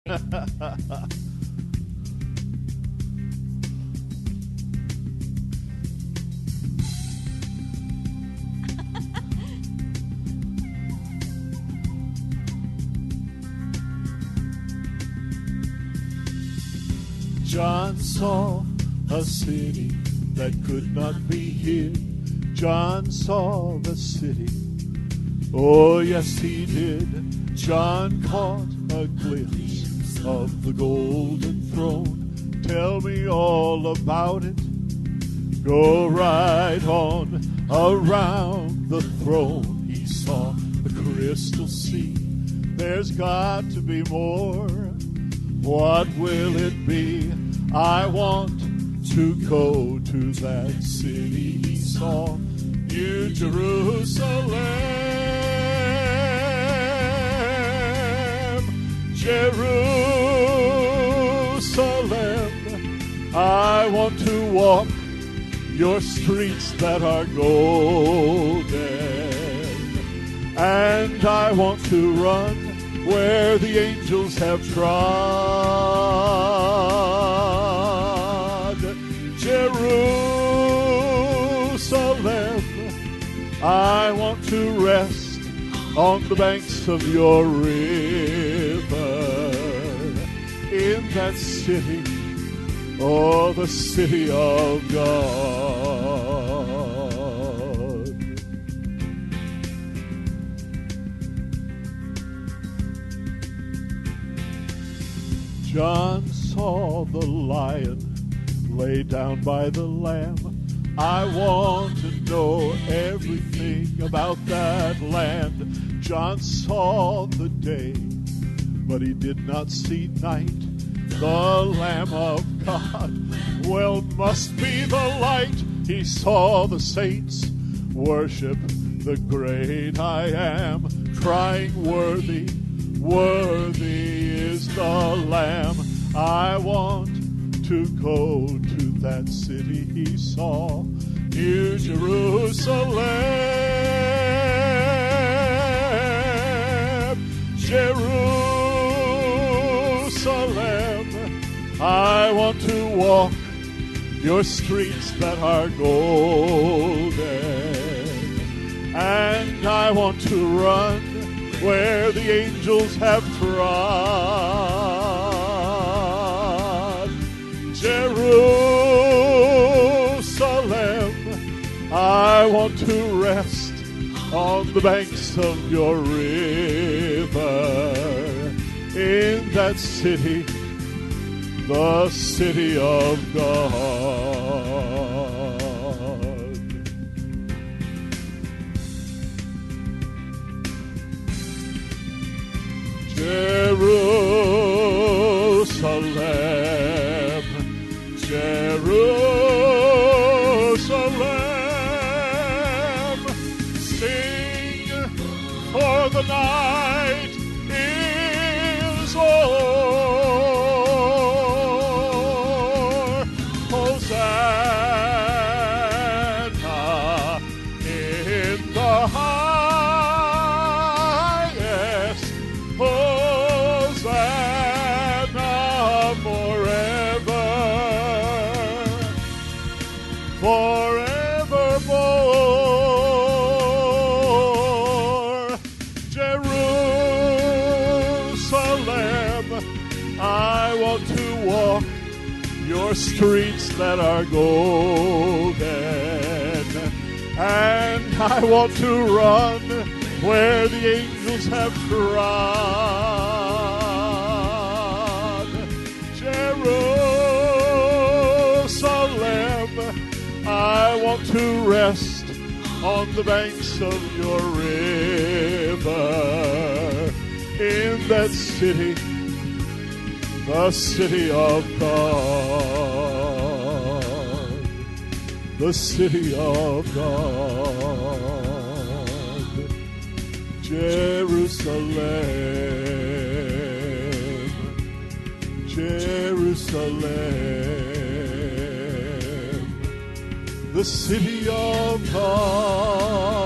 John saw a city that could not be hid. John saw the city. Oh, yes, he did. John caught a glimpse of the golden throne. Tell me all about it. Go right on around the throne. He saw the crystal sea. There's got to be more. What will it be? I want to go to that city he saw, New Jerusalem. Jerusalem, I want to walk your streets that are golden, and I want to run where the angels have trod. Jerusalem, I want to rest on the banks of your river. In that city, oh, the city of God. John saw the lion lay down by the lamb. I want to know everything about that land. John saw the day, but he did not see night. The Lamb of God, well, must be the light. He saw the saints worship the great I am, crying, worthy, worthy is the Lamb. I want to go to that city he saw, New Jerusalem. Jerusalem, I want to walk your streets that are golden, and I want to run where the angels have trod. Jerusalem, I want to rest on the banks of your river. In that city, the city of God. Jerusalem, Jerusalem, sing, for the night is o'er. Hosanna in the highest. Hosanna forever, forevermore. Jerusalem, I want to walk your streets that are golden, and I want to run where the angels have trod. Jerusalem, I want to rest on the banks of your river. In that city, the city of God, the city of God. Jerusalem, Jerusalem, the city of God.